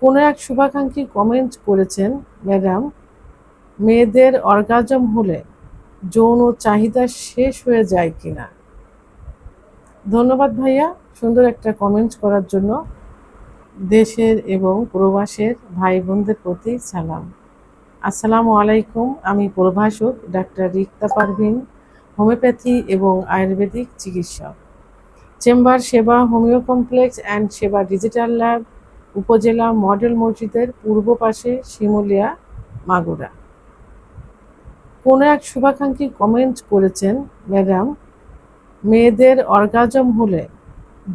কোনো এক শুভাকাঙ্ক্ষী কমেন্ট করেছেন, ম্যাডাম, মেয়েদের অর্গাজম হলে যৌন চাহিদা শেষ হয়ে যায় কিনা। ধন্যবাদ ভাইয়া সুন্দর একটা কমেন্ট করার জন্য। দেশের এবং প্রবাসের ভাই বোনদের প্রতি সালাম। আসসালামু আলাইকুম। আমি প্রভাষক ডাক্তার রিক্তা পারভিন, হোমিওপ্যাথি এবং আয়ুর্বেদিক চিকিৎসক, চেম্বার সেবা হোমিও কমপ্লেক্স অ্যান্ড সেবা ডিজিটাল ল্যাব, উপজেলা মডেল মসজিদের পূর্ব পাশে, শিমুলিয়া, মাগুরা। কোনো এক শুভাকাঙ্ক্ষী কমেন্ট করেছেন, ম্যাডাম, মেয়েদের অর্গাজম হলে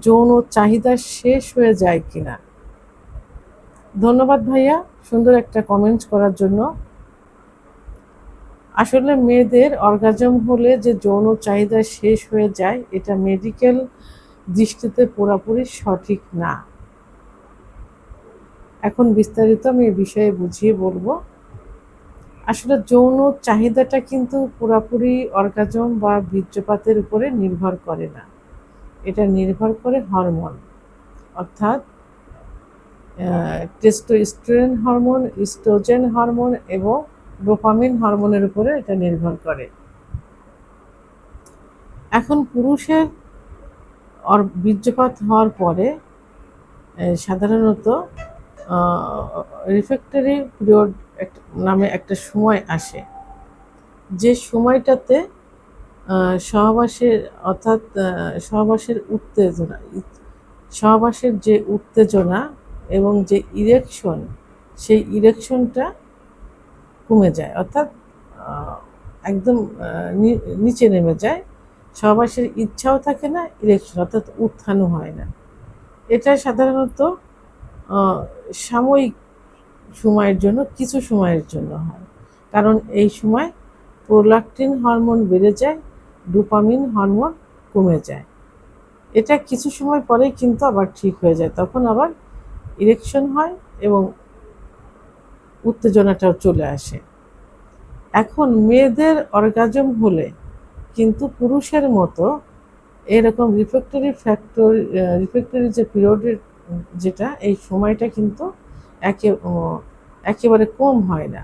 যৌন চাহিদা শেষ হয়ে যায় কিনা। ধন্যবাদ ভাইয়া সুন্দর একটা কমেন্ট করার জন্য। আসলে মেয়েদের অর্গাজম হলে যে যৌন চাহিদা শেষ হয়ে যায়, এটা মেডিকেল দৃষ্টিতে পুরোপুরি সঠিক না। এখন বিস্তারিত আমি এই বিষয়ে বুঝিয়ে বলবো। আসলে যৌন চাহিদাটা কিন্তু পুরোপুরি অর্গাজম বা বীর্যপাতের উপরে নির্ভর করে না। এটা নির্ভর করে হরমোন, অর্থাৎ টেস্টোস্টেরন হরমোন, ইস্ট্রোজেন হরমোন এবং ডোপামিন হরমোনের উপরে এটা নির্ভর করে। এখন পুরুষের বীর্যপাত হওয়ার পরে সাধারণত রিফ্র্যাক্টরি পিরিয়ড নামে একটা সময় আসে, যে সময়টাতে সহবাসের অর্থাৎ সহবাসের যে উত্তেজনা এবং যে ইরেকশন, সেই ইরেকশনটা কমে যায়, অর্থাৎ একদম নিচে নেমে যায়। সহবাসের ইচ্ছাও থাকে না, ইরেকশন অর্থাৎ উত্থানও হয় না। এটা সাধারণত সাময়িক সময়ের জন্য, কিছু সময়ের জন্য হয়, কারণ এই সময় প্রোল্যাক্টিন হরমোন বেড়ে যায়, ডোপামিন হরমোন কমে যায়। এটা কিছু সময় পরেই কিন্তু আবার ঠিক হয়ে যায়, তখন আবার ইরেকশন হয় এবং উত্তেজনাটাও চলে আসে। এখন মেয়েদের অর্গাজম হলে কিন্তু পুরুষের মতো এরকম রিফ্র্যাক্টরি যে পিরিয়ডের যেটা, এই সময়টা কিন্তু একেবারে কম হয় না,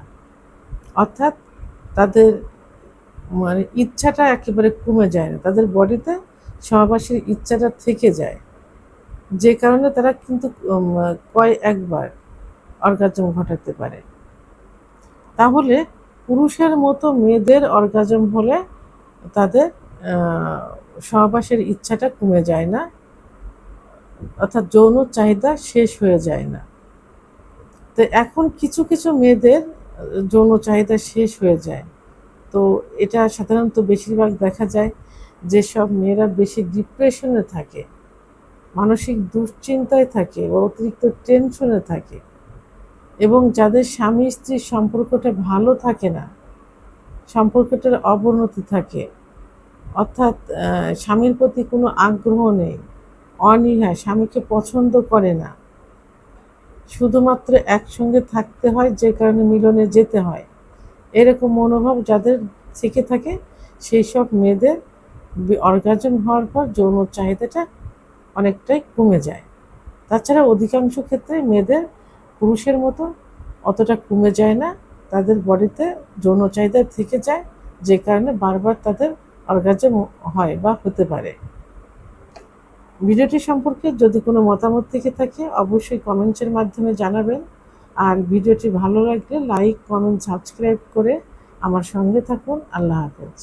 অর্থাৎ তাদের মানে ইচ্ছাটা একেবারে কমে যায় না, তাদের বডিতে সহবাসের ইচ্ছাটা থেকে যায়, যে কারণে তারা কিন্তু একবার অর্গাজম ঘটাতে পারে। তাহলে পুরুষের মতো মেয়েদের অর্গাজম হলে তাদের সহবাসের ইচ্ছাটা কমে যায় না, অর্থাৎ যৌন চাহিদা শেষ হয়ে যায় না। তো এখন কিছু কিছু মেয়েদের যৌন চাহিদা শেষ হয়ে যায়। তো এটা সাধারণত বেশিরভাগ দেখা যায় যেসব মেয়েরা বেশি ডিপ্রেশনে থাকে, মানসিক দুশ্চিন্তায় থাকে বা অতিরিক্ত টেনশনে থাকে, এবং যাদের স্বামী স্ত্রীর সম্পর্কটা ভালো থাকে না, সম্পর্কটার অবনতি থাকে, অর্থাৎ স্বামীর প্রতি কোনো আগ্রহ নেই, অনীহা, স্বামীকে পছন্দ করে না, শুধুমাত্র একসঙ্গে থাকতে হয় যে কারণে মিলনে যেতে হয়, এরকম মনোভাব যাদের থেকে থাকে, সেই সব মেয়েদের অর্গাজম হওয়ার পর যৌন চাহিদাটা অনেকটাই কমে যায়। তাছাড়া অধিকাংশ ক্ষেত্রে মেয়েদের পুরুষের মতো অতটা কমে যায় না, তাদের বডিতে যৌন চাহিদা থেকে যায়, যে কারণে বারবার তাদের অর্গাজম হয় বা হতে পারে। ভিডিওটি সম্পর্কে যদি কোনো মতামত থেকে থাকে অবশ্যই কমেন্টসের মাধ্যমে জানাবেন। আর ভিডিওটি ভালো লাগলে লাইক, কমেন্ট, সাবস্ক্রাইব করে আমার সঙ্গে থাকুন। আল্লাহ হাফেজ।